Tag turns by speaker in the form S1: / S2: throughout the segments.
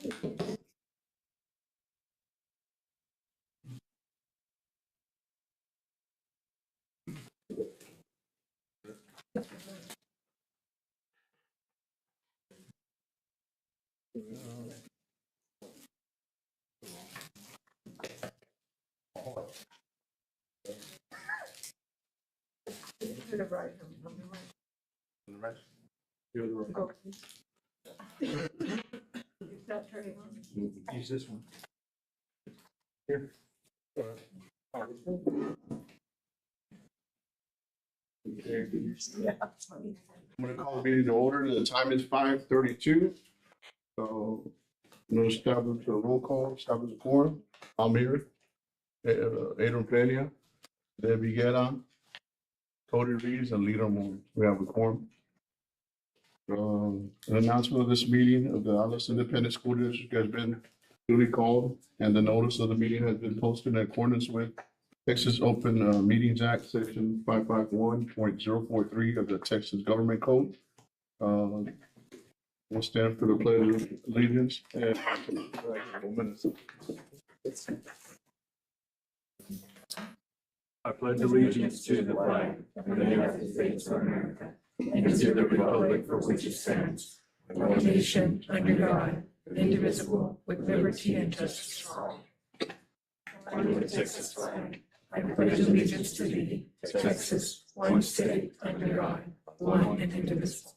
S1: To the right. Go. It's not turning on.
S2: Use this one. Here.
S1: Yeah.
S2: I'm going to call the meeting to order. The time is 5:32. So I'm going to establish a roll call, establish a quorum. I'm here. Adrian Peña, Debbie Guerra, Cody Reeves, and Lita Moore. We have a quorum. An announcement of this meeting of the Alice Independent School District has been duly called, and the notice of the meeting has been posted in accordance with Texas Open Meetings Act, Section 551.043 of the Texas Government Code. We'll stand for the pledge of allegiance and
S3: I pledge allegiance to the flag of the United States of America and to the republic for which it stands, one nation under God, indivisible, with liberty and justice for all. Under the Texas flag, I pledge allegiance to thee, Texas, one state under God, one and indivisible.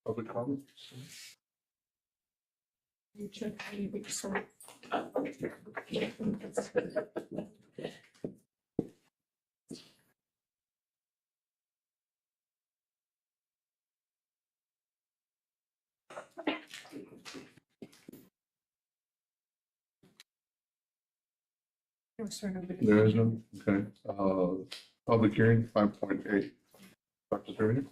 S2: public comment.
S1: You check maybe some.
S2: There is none. Okay. Public hearing 5.8. Dr. Turner.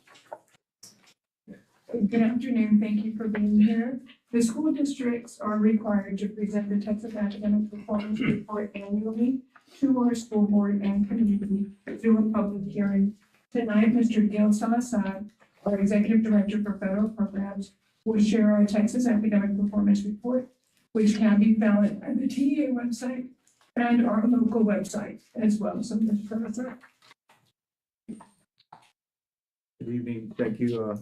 S4: Good afternoon. Thank you for being here. The school districts are required to present the Texas Academic Performance Report annually to our school board and community through a public hearing. Tonight, Mr. Gil Salazar, our Executive Director for Federal Programs, will share our Texas Academic Performance Report, which can be found on the TEA website and our local website as well. So, Mr. Salazar.
S5: Good evening. Thank you,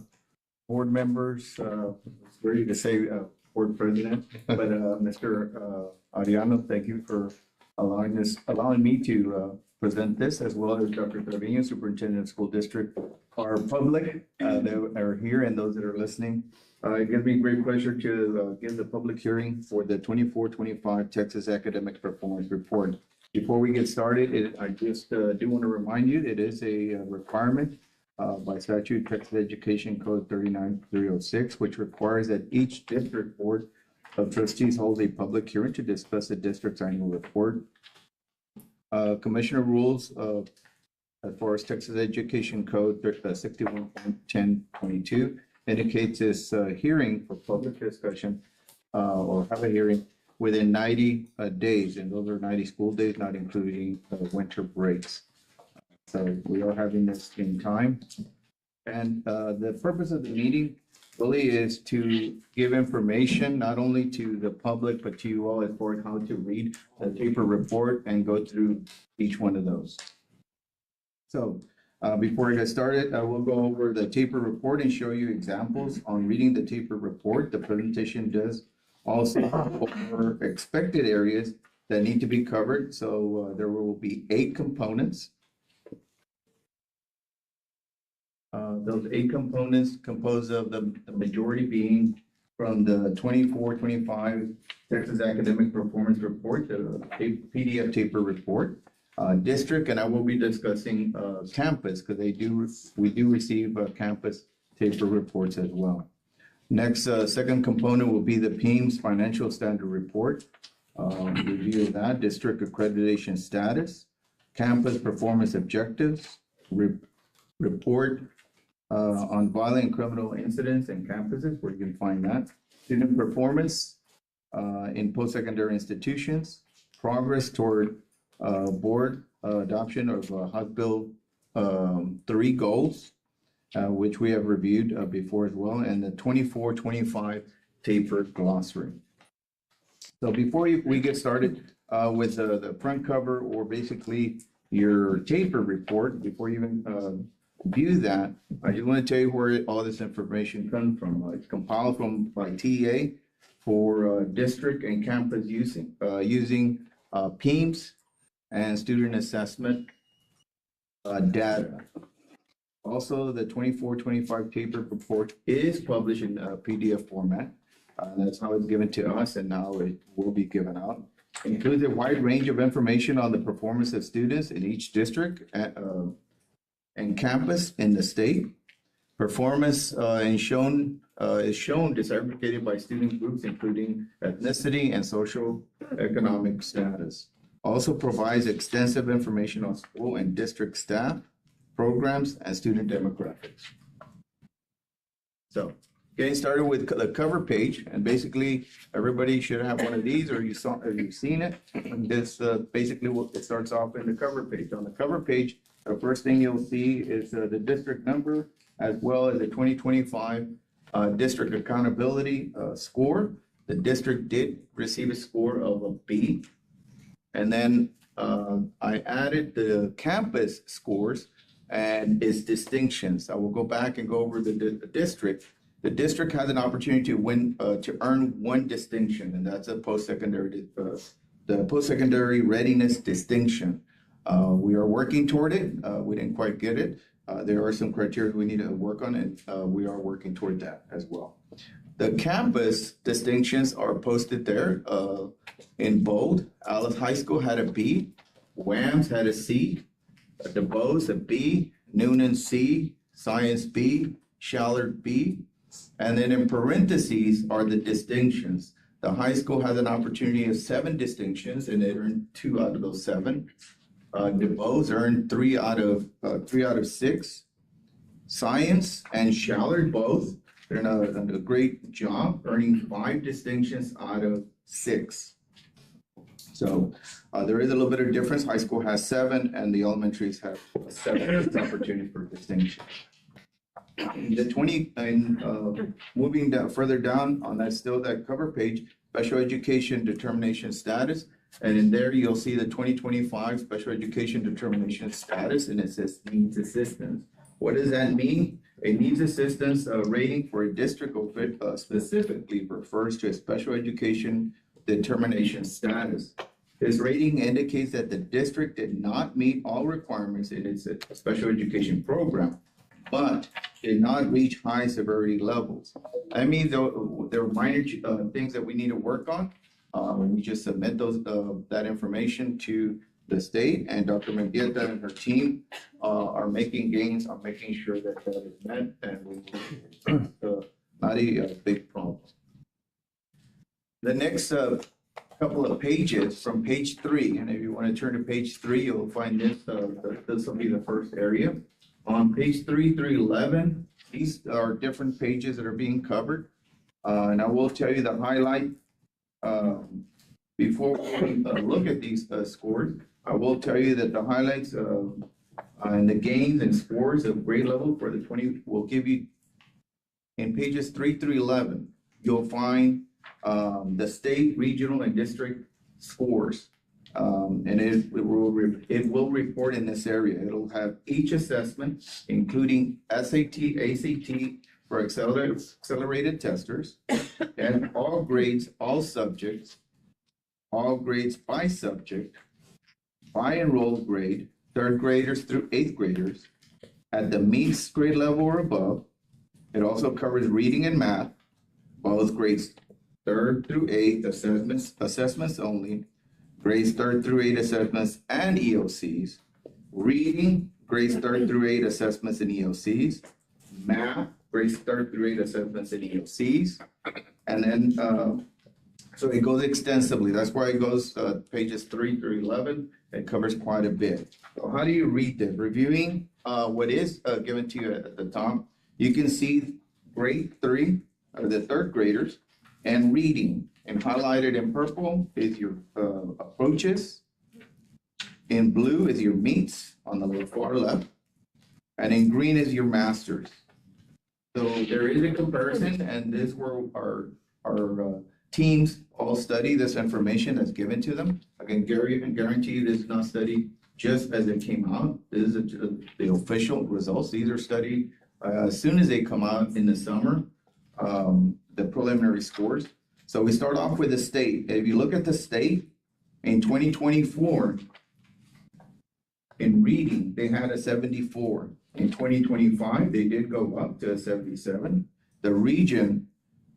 S5: board members. It's ready to say board president, but Mr. Ariano, thank you for allowing me to present this, as well as Dr. Trevino, Superintendent of School District, our public that are here and those that are listening. It gives me great pleasure to give the public hearing for the 24-25 Texas Academic Performance Report. Before we get started, I just do want to remind you, it is a requirement by statute, Texas Education Code 39306, which requires that each district board of trustees hold a public hearing to discuss the district's annual report. Commissioner rules as far as Texas Education Code 61.1022 indicates this hearing for public discussion or have a hearing within 90 days, and those are 90 school days, not including winter breaks. So we are having this in time. And the purpose of the meeting really is to give information not only to the public, but to you all as far as how to read the paper report and go through each one of those. So before I get started, I will go over the taper report and show you examples on reading the taper report. The presentation does also cover expected areas that need to be covered. So there will be 8 components. Those 8 components compose of the majority being from the 24-25 Texas Academic Performance Report, the PDF taper report, district, and I will be discussing campus because we do receive campus taper reports as well. Next, second component will be the PEAMS Financial Standard Report, review of that, district accreditation status, campus performance objectives, report on violent criminal incidents and campuses, where you can find that. Student performance, in post-secondary institutions, progress toward board adoption of House Bill 3 goals, which we have reviewed before as well, and the 24-25 taper glossary. So before we get started with the front cover or basically your taper report, before you even view that, I just want to tell you where all this information comes from. It's compiled from by TEA for district and campus using PEIMS and student assessment data. Also, the 24-25 taper report is published in PDF format. That's how it's given to us, and now it will be given out. Includes a wide range of information on the performance of students in each district and campus in the state. Performance is shown disaggregated by student groups, including ethnicity and social economic status. Also provides extensive information on school and district staff, programs, and student demographics. So, getting started with the cover page, and basically everybody should have one of these, or you've seen it. And this basically it starts off in the cover page. On the cover page, the first thing you'll see is the district number, as well as the 2025 district accountability score. The district did receive a score of a B. And then I added the campus scores and its distinctions. I will go back and go over the district. The district has an opportunity to win, to earn one distinction, and that's a post-secondary, the post-secondary readiness distinction. We are working toward it. We didn't quite get it. There are some criteria we need to work on, and we are working toward that as well. The campus distinctions are posted there in bold. Alice High School had a B, WAMS had a C, DuBose a B, Noonan C, Science B, Shallard B, and then in parentheses are the distinctions. The high school has an opportunity of 7 distinctions, and it earned 2 out of those 7. DuBose earned 3 out of 6. Science and Shallard both did a great job, earning 5 distinctions out of 6. So there is a little bit of difference. High school has 7, and the elementaries have 7 opportunities for distinction. Moving down further down on that cover page, special education determination status. And in there, you'll see the 2025 special education determination status, and it says needs assistance. What does that mean? A needs assistance rating for a district specifically refers to a special education determination status. This rating indicates that the district did not meet all requirements in its special education program, but did not reach high severity levels. That means there are minor things that we need to work on. We just submit that information to the state, and Dr. Mendieta and her team are making gains on making sure that that is met, and not a big problem. The next couple of pages from page 3, and if you want to turn to page 3, you'll find this. This will be the first area. On page 3 through 11, these are different pages that are being covered. And I will tell you the highlight before we look at these scores. I will tell you that the highlights and the gains and scores of grade level for the 20 will give you in pages 3 through 11. You'll find the state, regional, and district scores. And it will report in this area. It'll have each assessment, including SAT, ACT for accelerated testers, and all grades, all subjects, all grades by subject, by enrolled grade, 3rd graders through 8th graders, at the means grade level or above. It also covers reading and math, both grades 3rd through 8th assessments only, grades 3rd through 8 assessments and EOCs, reading, grades 3rd through 8 assessments and EOCs, math, grades 3rd through 8 assessments and EOCs, and then, so it goes extensively. That's why it goes pages 3 through 11. It covers quite a bit. So how do you read this? Reviewing what is given to you at the top, you can see grade 3, or the 3rd graders, and reading. And highlighted in purple is your approaches. In blue is your meets on the far left. And in green is your masters. So there is a comparison, and this is where our teams all study this information that's given to them. I can guarantee you this is not studied just as it came out. This is the official results. These are studied as soon as they come out in the summer, the preliminary scores. So we start off with the state. If you look at the state in 2024, in reading, they had a 74. In 2025, they did go up to a 77. The region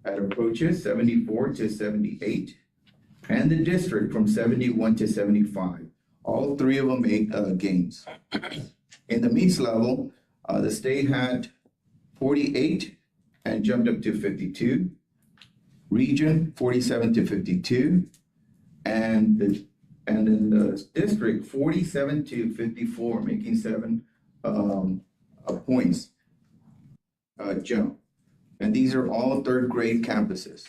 S5: at approaches 74 to 78, and the district from 71 to 75. All three of them made gains. In the meets level, the state had 48 and jumped up to 52. Region 47 to 52, and then the district 47 to 54, making 7 points jump. And these are all third grade campuses.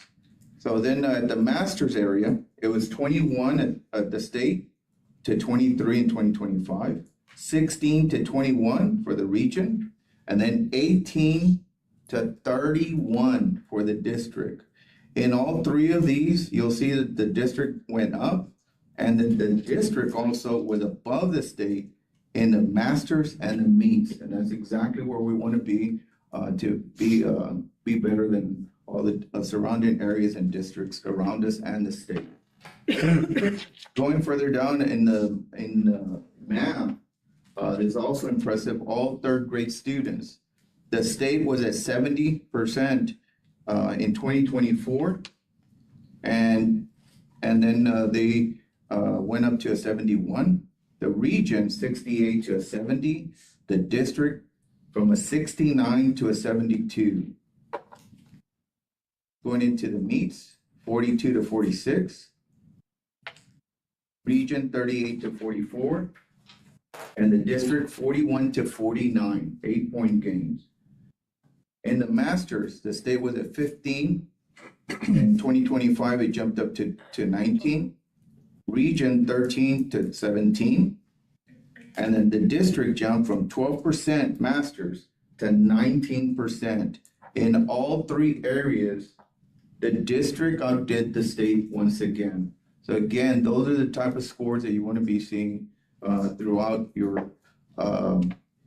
S5: So then at the master's area, it was 21 at the state to 23 in 2025, 16 to 21 for the region, and then 18 to 31 for the district. In all three of these, you'll see that the district went up, and then the district also was above the state in the masters and the meets, and that's exactly where we want to be better than all the surrounding areas and districts around us and the state. Going further down in the math, is also impressive. All third grade students, the state was at 70% in 2024, and then they went up to a 71. The region 68 to a 70. The district from a 69 to a 72. Going into the meets, 42 to 46. Region 38 to 44. And the district 41 to 49, 8-point gains. In the masters, the state was at 15. In 2025, it jumped up to 19. Region 13 to 17. And then the district jumped from 12% masters to 19%. In all three areas, the district outdid the state once again. So again, those are the type of scores that you want to be seeing throughout your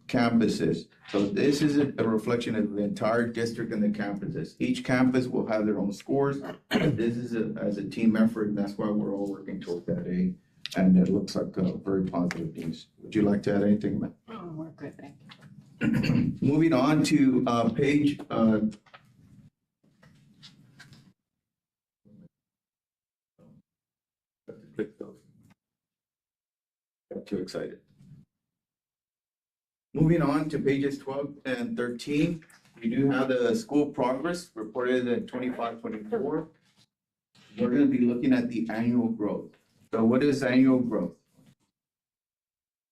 S5: campuses. So this is a reflection of the entire district and the campuses. Each campus will have their own scores. This is as a team effort, and that's why we're all working toward that aim. And it looks like very positive news. Would you like to add anything, Matt?
S6: Oh, we're good, thank you.
S5: Moving on to page got too excited. Moving on to pages 12 and 13, we do have the school progress reported at 25-24. We're going to be looking at the annual growth. So what is annual growth?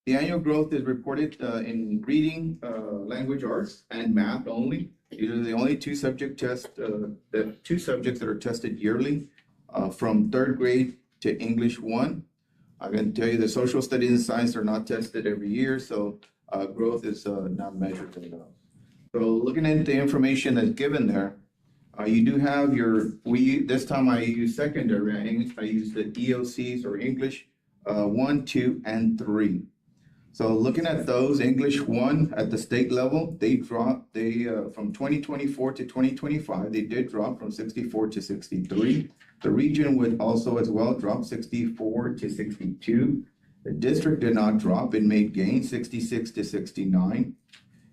S5: The annual growth is reported in reading, language arts, and math only. These are the only two subject tests, the two subjects that are tested yearly from third grade to English 1. I can tell you the social studies and science are not tested every year, so growth is not measured in those. So looking at the information that's given there, you do have this time I use secondary, I use the EOCs or English 1, 2, and 3. So looking at those, English 1 at the state level, they dropped, from 2024 to 2025, they did drop from 64 to 63. The region would also as well drop 64 to 62. The district did not drop, it made gains 66 to 69.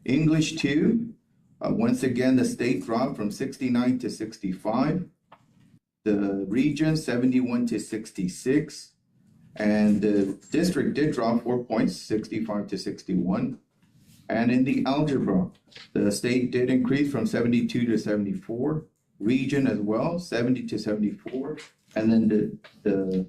S5: English 2, once again, the state dropped from 69 to 65. The region 71 to 66. And the district did drop 4 points, 65 to 61. And in the algebra, the state did increase from 72 to 74. Region as well, 70 to 74. And then the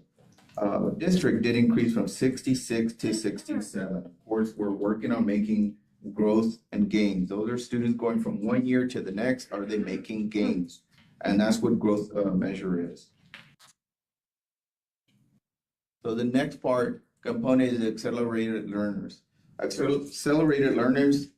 S5: district did increase from 66 to 67. Of course, we're working on making growth and gains. Those are students going from one year to the next. Are they making gains? And that's what growth measure is. So the next component is accelerated learners. Accelerated learners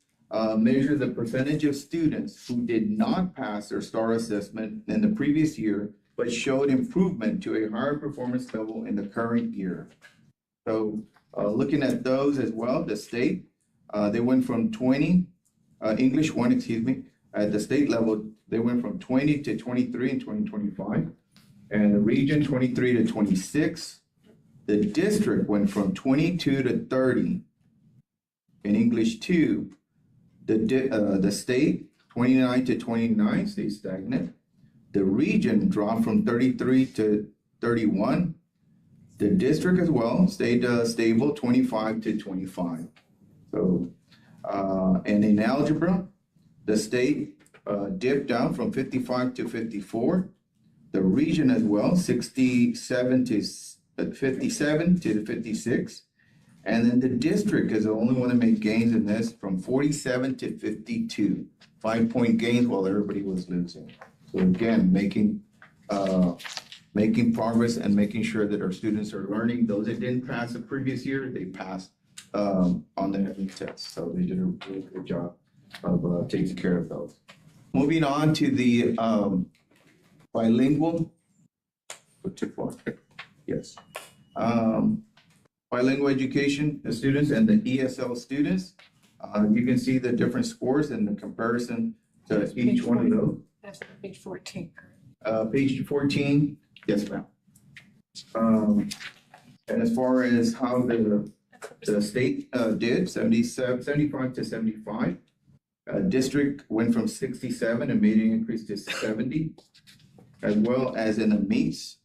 S5: measure the percentage of students who did not pass their STAR assessment in the previous year, but showed improvement to a higher performance level in the current year. So looking at those as well, the state, they went from 20, English 1, excuse me, at the state level, they went from 20 to 23 in 2025, and the region 23 to 26. The district went from 22 to 30 in English 2. The state 29 to 29 stays stagnant. The region dropped from 33 to 31. The district as well stayed stable, 25 to 25. So, and in algebra, the state dipped down from 55 to 54. The region as well, 57 to 57 to 56. And then the district is the only one to make gains in this from 47 to 52. 5-point gains while everybody was losing. So again, making progress and making sure that our students are learning. Those that didn't pass the previous year, they passed on the test. So they did a really good job of taking care of those. Moving on to the bilingual. Yes. Bilingual education, the students and the ESL students. You can see the different scores in the comparison to each one of those.
S1: That's page 14.
S5: Page 14, yes, ma'am. And as far as how the state did, 75 to 75. District went from 67 and made an increase to 70. As well as in the meets,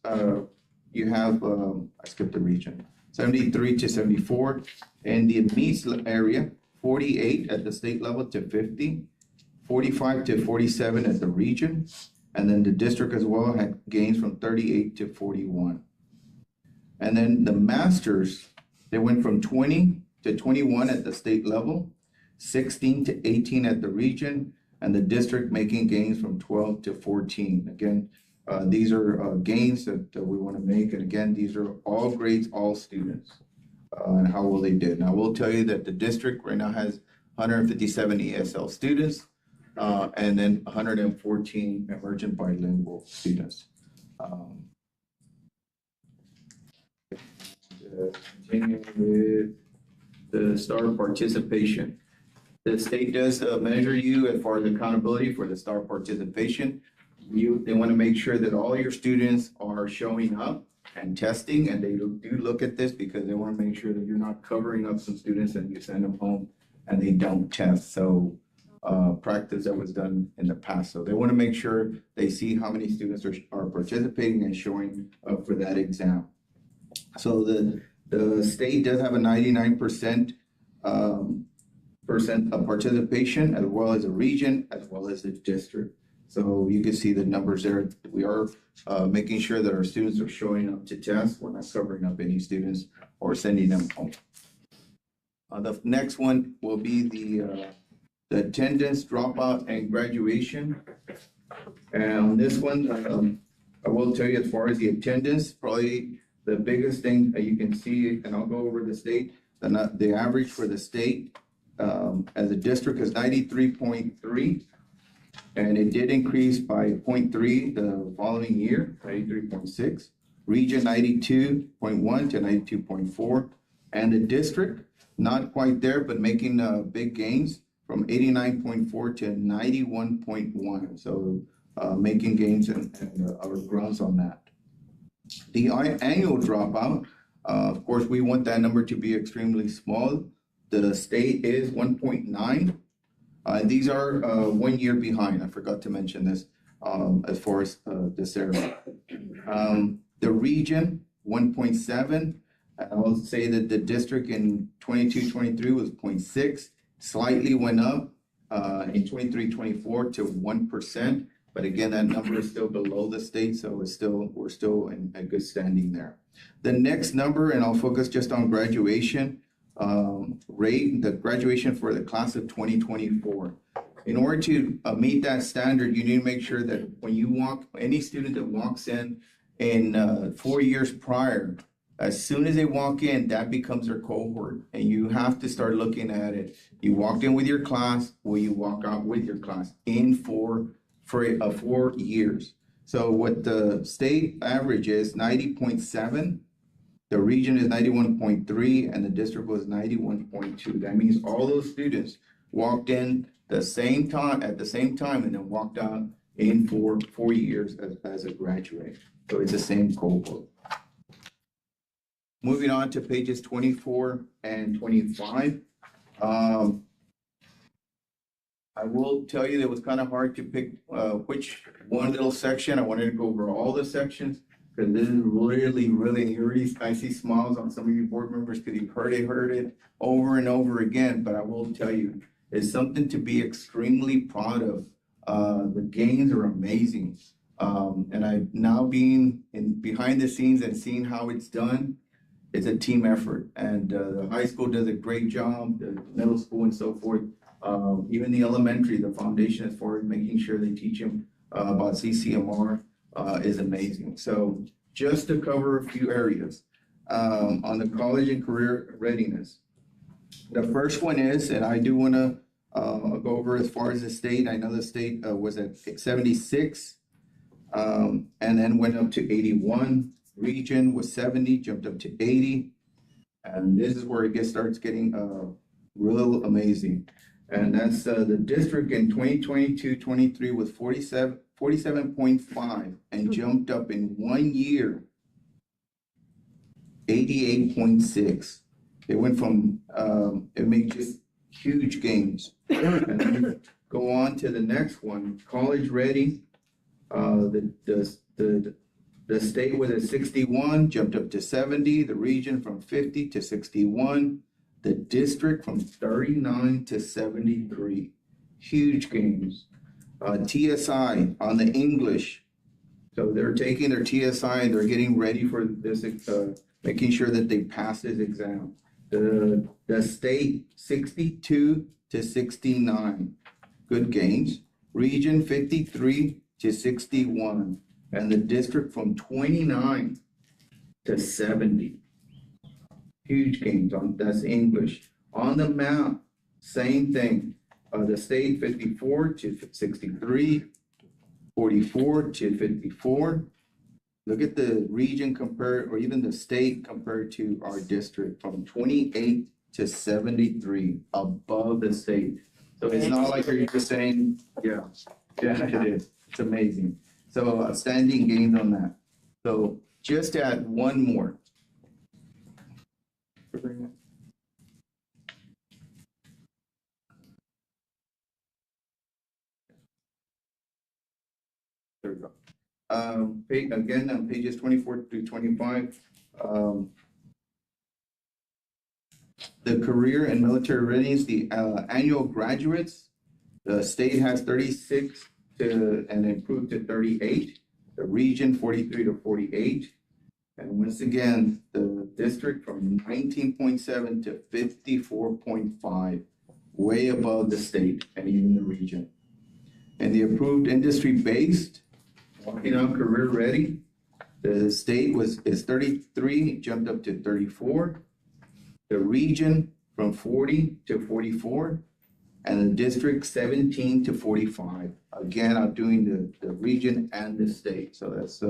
S5: you have, I skipped the region, 73 to 74. In the meets area, 48 at the state level to 50, 45 to 47 at the region. And then the district as well had gains from 38 to 41. And then the masters, they went from 20 to 21 at the state level, 16 to 18 at the region, and the district making gains from 12 to 14. Again, these are gains that we want to make. And again, these are all grades, all students, and how well they did. Now, I will tell you that the district right now has 157 ESL students, and then 114 emergent bilingual students. Continuing with the STAR participation. The state does measure you as far as accountability for the STAR participation. They want to make sure that all your students are showing up and testing, and they do look at this because they want to make sure that you're not covering up some students and you send them home and they don't test. So practice that was done in the past. So they want to make sure they see how many students are participating and showing up for that exam. So the state does have a 99% of participation, as well as a region, as well as a district. So you can see the numbers there. We are making sure that our students are showing up to tests. We're not covering up any students or sending them home. The next one will be the attendance, dropout, and graduation. And on this one, I will tell you as far as the attendance, probably the biggest thing that you can see, and I'll go over the state, the average for the state as a district is 93.3. And it did increase by 0.3 the following year, 93.6. Region 92.1 to 92.4. And the district, not quite there, but making big gains from 89.4 to 91.1. So making gains and our grounds on that. The annual dropout, of course, we want that number to be extremely small. The state is 1.9. These are 1 year behind. I forgot to mention this as far as this area. The region, 1.7. I will say that the district in 22-23 was 0.6, slightly went up in 23-24 to 1%. But again, that number is still below the state, so we're still in a good standing there. The next number, and I'll focus just on graduation rate, the graduation for the class of 2024. In order to meet that standard, you need to make sure that when you any student that walks in 4 years prior As soon as they walk in, that becomes their cohort, and you have to start looking at it. You walked in with your class, will you walk out with your class in for 4 years? So what the state average is 90.7, the region is 91.3, and the district was 91.2. That means all those students walked in at the same time, and then walked out in for 4 years as a graduate. So it's the same cohort. Moving on to pages 24 and 25. I will tell you that it was kind of hard to pick which one little section. I wanted to go over all the sections because this is really, I see smiles on some of you board members because you've heard it over and over again. But I will tell you, it's something to be extremely proud of. The gains are amazing. And I now being behind the scenes and seeing how it's done, it's a team effort. And the high school does a great job, the middle school and so forth. Even the elementary, the foundation as far as making sure they teach them about CCMR is amazing. So just to cover a few areas on the college and career readiness. The first one is, and I do want to go over as far as the state. I know the state was at 76 and then went up to 81. Region was 70, jumped up to 80. And this is where it starts getting real amazing. And that's the district in 2022-23 was 47.5 and jumped up in 1 year, 88.6. It went from, it made just huge gains. And then go on to the next one, college ready. The state was at 61, jumped up to 70, the region from 50 to 61, the district from 39 to 73. Huge gains. TSI on the English. So they're taking their TSI and they're getting ready for this, making sure that they pass this exam. The state 62 to 69. Good gains. Region 53 to 61. And the district from 29 to 70. Huge gains on that's English. On the map, same thing. The state 54 to 63, 44 to 54. Look at the region compared, or even the state compared to our district from 28 to 73, above the state. So it's not like you're just saying, yeah, it is. It's amazing. So outstanding gains on that. So just add one more. There we go. Again, on pages 24 through 25, the career and military readiness, the annual graduates, the state has 36 and improved to 38, the region 43 to 48. And once again, the district from 19.7 to 54.5, way above the state and even the region. And the approved industry-based, walking on career ready, the state is 33, jumped up to 34. The region from 40 to 44, and the district 17 to 45. Again, I'm doing the region and the state, so that's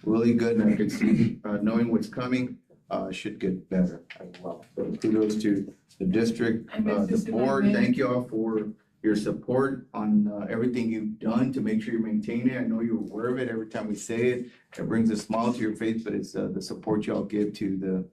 S5: really good. And I can see knowing what's coming should get better as well. So kudos to the district, the board. Thank you all for your support on everything you've done to make sure you maintain it. I know you're aware of it. Every time we say it, it brings a smile to your face, but it's the support y'all give to the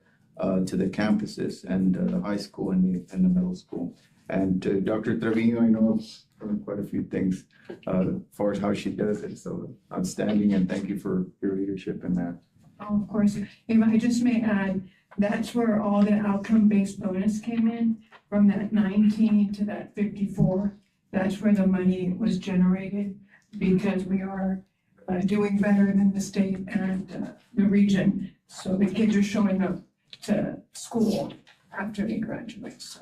S5: campuses and the high school and the middle school. And to Dr. Trevino, I know from quite a few things as far as how she does it. So outstanding, and thank you for your leadership in that.
S4: Oh, of course. If I just may add, that's where all the outcome-based bonus came in, from that 19 to that 54. That's where the money was generated, because we are doing better than the state and the region. So the kids are showing up to school after they graduate. So.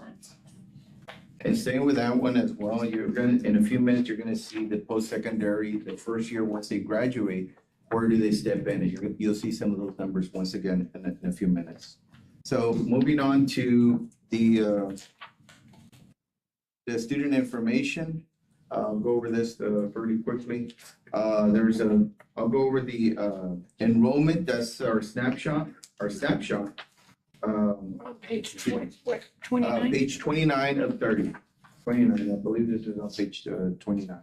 S5: And staying with that one as well, you're gonna, in a few minutes, you're gonna see the post-secondary, the first year once they graduate, where do they step in? And you'll see some of those numbers once again in a few minutes. So moving on to the student information. I'll go over this pretty quickly. I'll go over the enrollment. That's our snapshot.
S1: Page 29.
S5: Page 29 of 30. 29, I believe this is on page 29.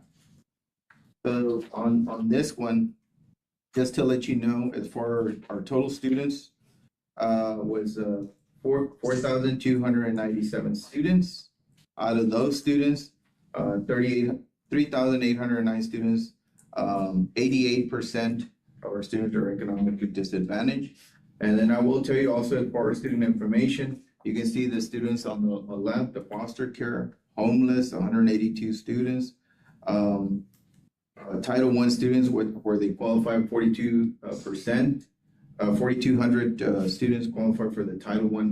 S5: So on this one, just to let you know, as far as our total students, was 4,297 students. Out of those students, 3,809 students, 88% of our students are economically disadvantaged. And then I will tell you also, as far as student information, you can see the students on the left, the foster care, homeless, 182 students. Title I students where they qualify 42%. 4,200 students qualify for the Title I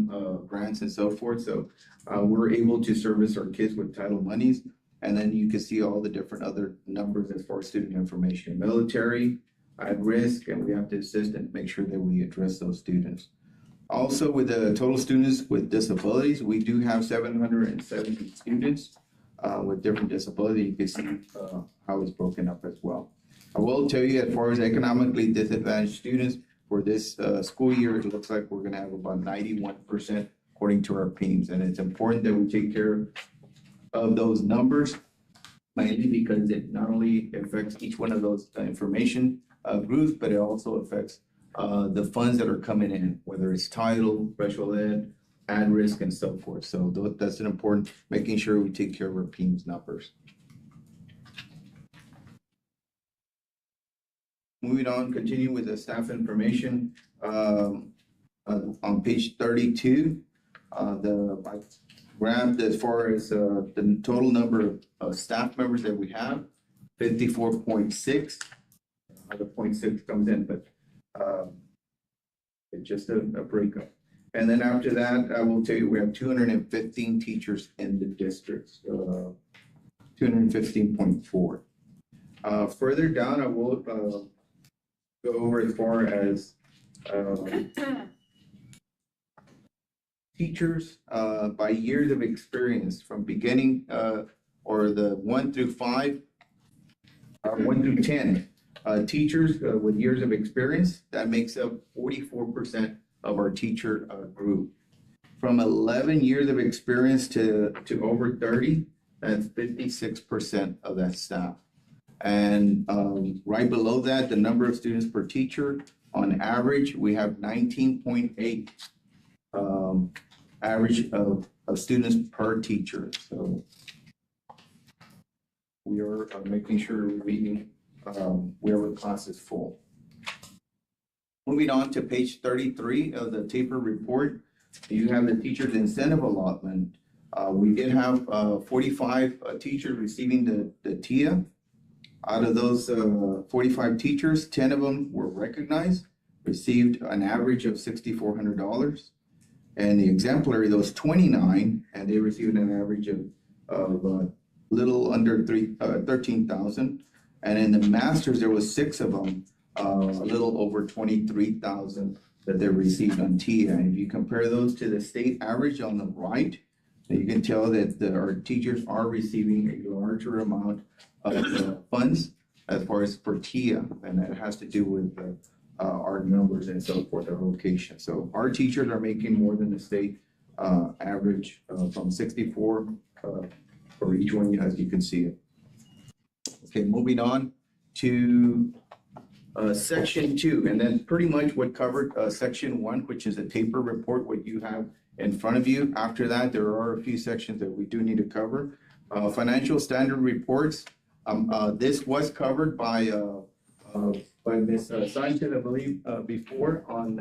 S5: grants and so forth. So we're able to service our kids with title monies. And then you can see all the different other numbers as far as student information, military, at risk, and we have to assist and make sure that we address those students. Also, with the total students with disabilities, we do have 770 students with different disabilities. You can see how it's broken up as well. I will tell you, as far as economically disadvantaged students, for this school year, it looks like we're gonna have about 91% according to our PEIMS. And it's important that we take care of those numbers, mainly because it not only affects each one of those information groups, but it also affects the funds that are coming in, whether it's title, special ed, at risk, and so forth. So that's an important, making sure we take care of our PEIMS numbers. Moving on, continue with the staff information. On page 32, I grabbed as far as the total number of staff members that we have, 54.6. The 0.6 comes in, but it's just a breakup. And then after that, I will tell you, we have 215 teachers in the district, 215.4. Further down, I will go over as far as teachers by years of experience from beginning or the 1 through 5, 1 through 10. Teachers with years of experience, that makes up 44% of our teacher group. From 11 years of experience to over 30, that's 56% of that staff. And right below that, the number of students per teacher, on average, we have 19.8 average of students per teacher. So we are making sure we're meeting wherever the class is full. Moving on to page 33 of the taper report, you have the teacher's incentive allotment. We did have 45 teachers receiving the TIA. Out of those 45 teachers, 10 of them were recognized, received an average of $6,400. And the exemplary, those 29, and they received an average of little under 13,000. And in the masters, there was 6 of them, a little over 23,000 that they received on TIA. And if you compare those to the state average on the right, you can tell that our teachers are receiving a larger amount of funds as far as for TIA, and that has to do with our numbers and so forth, our location. So our teachers are making more than the state average from 64 for each one, as you can see it. Okay, moving on to section 2, and then pretty much what covered section 1, which is a taper report, what you have in front of you. After that, there are a few sections that we do need to cover. Financial standard reports. This was covered by Ms. Sanchez, I believe, before on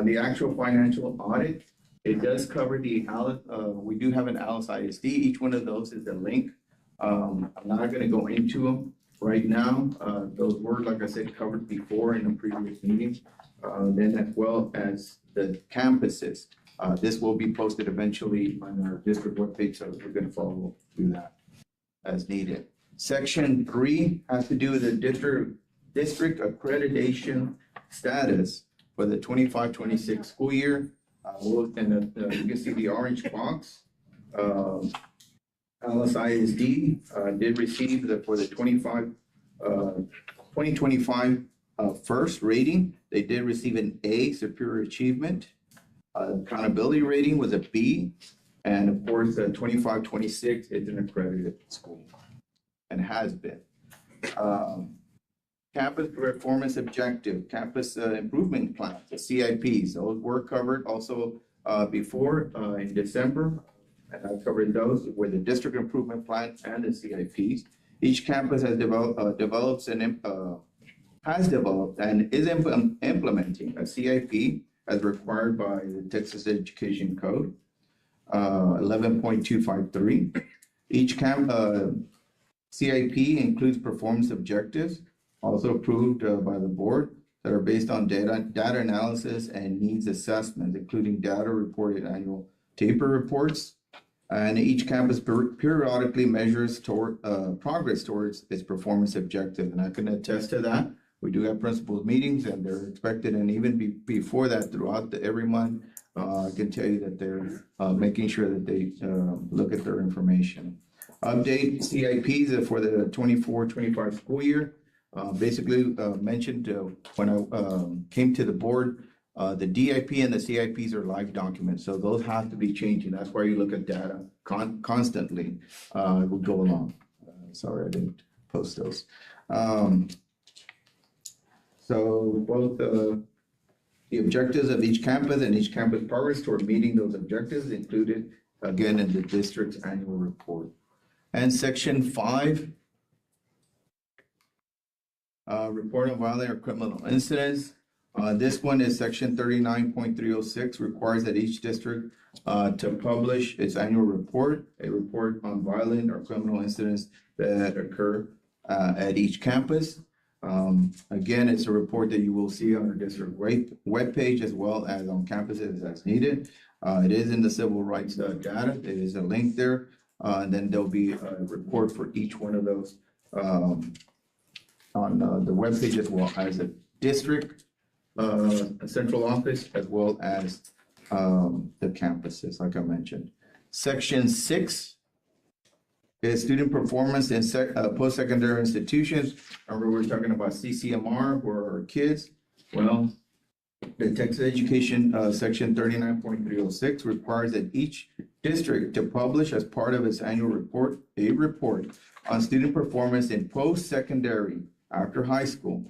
S5: the actual financial audit. It does cover the we do have an AISD. Each one of those is a link. I'm not going to go into them right now. Those were, like I said, covered before in the previous meeting. Then as well as the campuses. This will be posted eventually on our district webpage, so we're going to follow through that as needed. Section 3 has to do with the district district accreditation status for the 25-26 school year. You can see the orange box. AISD did receive for the 2025 first rating. They did receive an A, superior achievement. Accountability rating was a B. And of course, the 25-26 is an accredited school and has been. Campus performance objective, campus improvement plans, the CIPs, those were covered also before in December. And I covered those with the district improvement plan and the CIPs. Each campus has developed and is implementing a CIP as required by the Texas Education Code 11.253. Each CIP includes performance objectives, also approved by the board, that are based on data analysis and needs assessment, including data reported annual taper reports. And each campus periodically measures progress towards its performance objective. And I can attest to that. We do have principals meetings and they're expected, and even before that, throughout every month, I can tell you that they're making sure that they look at their information. Update CIPs for the 24-25 school year. Basically mentioned when I came to the board, the DIP and the CIPs are live documents, so those have to be changing. That's why you look at data constantly. It will go along. Sorry, I didn't post those. So both the objectives of each campus and each campus progress toward meeting those objectives included again in the district's annual report. And section 5, report of violent or criminal incidents. This one is section 39.306, requires that each district to publish its annual report, a report on violent or criminal incidents that occur at each campus. Again, it's a report that you will see on our district webpage as well as on campuses as needed. It is in the civil rights data. It is a link there. And then there'll be a report for each one of those on the webpage, as well as a district a central office, as well as the campuses, like I mentioned. Section 6 is student performance in post-secondary institutions. Remember, we're talking about CCMR for our kids. Well, the Texas Education section 39.306 requires that each district to publish as part of its annual report, a report on student performance in post-secondary after high school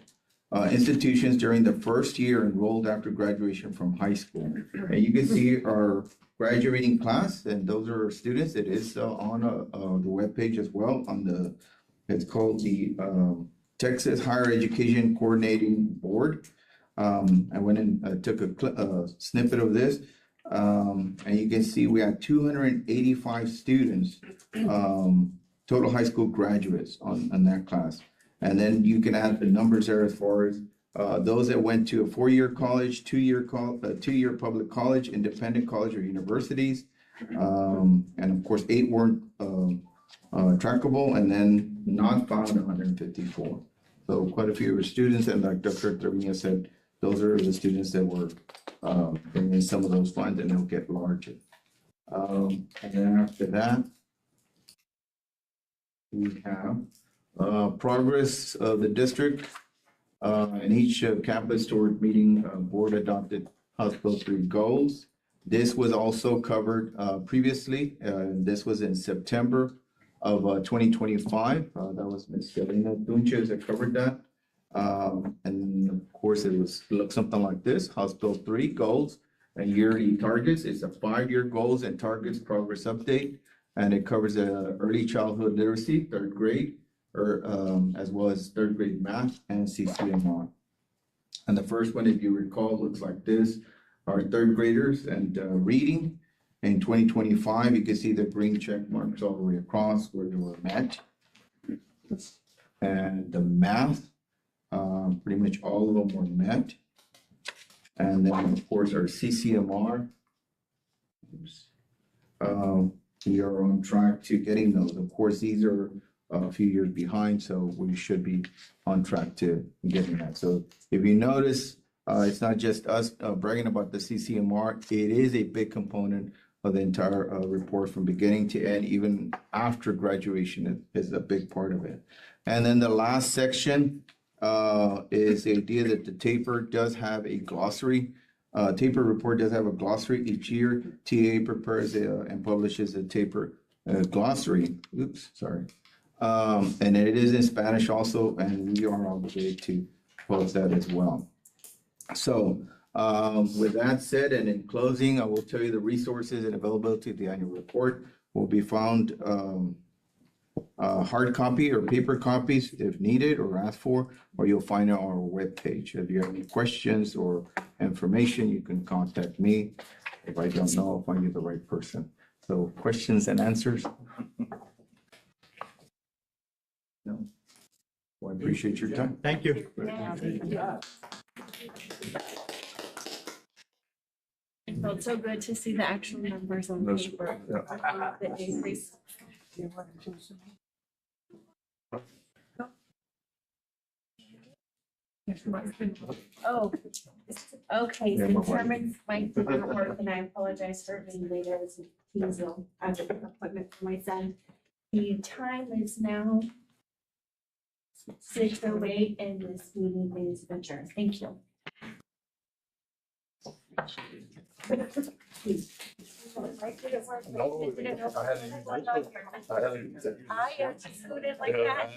S5: institutions during the first year enrolled after graduation from high school. And you can see our graduating class, and those are our students. It is on the webpage as well. It's called the Texas Higher Education Coordinating Board. I went and took a snippet of this, and you can see we had 285 students, total high school graduates on that class. And then you can add the numbers there as far as those that went to a 4-year college, 2-year public college, independent college or universities. And of course, 8 weren't trackable, and then not found 154. So quite a few of our students, and like Dr. Trevino said, those are the students that were bringing some of those funds, and they'll get larger. And then after that, we have progress of the district and each campus toward meeting board adopted House Bill 3 goals. This was also covered previously. This was in September of 2025. That was Ms. Galina Dunches that covered that. And of course, it looked something like this: House Bill 3 goals and yearly targets. It's a 5-year goals and targets progress update, and it covers early childhood literacy, 3rd grade, as well as 3rd grade math and CCMR. And the first one, if you recall, looks like this: our 3rd graders and reading. In 2025, you can see the green check marks all the way across where they were met. And the math, pretty much all of them were met. And then, of course, our CCMR. We are on track to getting those. Of course, these are a few years behind, so we should be on track to getting that. So if you notice, it's not just us bragging about the CCMR. It is a big component of the entire report from beginning to end, even after graduation is a big part of it. And then the last section is the idea that the taper does have a glossary. Taper report does have a glossary each year. TA prepares and publishes a taper glossary. Oops, sorry. And it is in Spanish also, and we are obligated to post that as well. So with that said, and in closing, I will tell you the resources and availability of the annual report will be found hard copy or paper copies if needed or asked for, or you'll find it on our webpage. If you have any questions or information, you can contact me. If I don't know, I'll find you the right person. So questions and answers? No? Well, I appreciate your time.
S7: Thank you.
S1: It felt so good to see the actual numbers on paper. The increase. Oh, okay, so Chairman's mic did not work, and I apologize for being late. I was in Teamsville at an appointment for my son. The time is now 6:08, and this meeting is adjourned. Thank you. I scooted like that.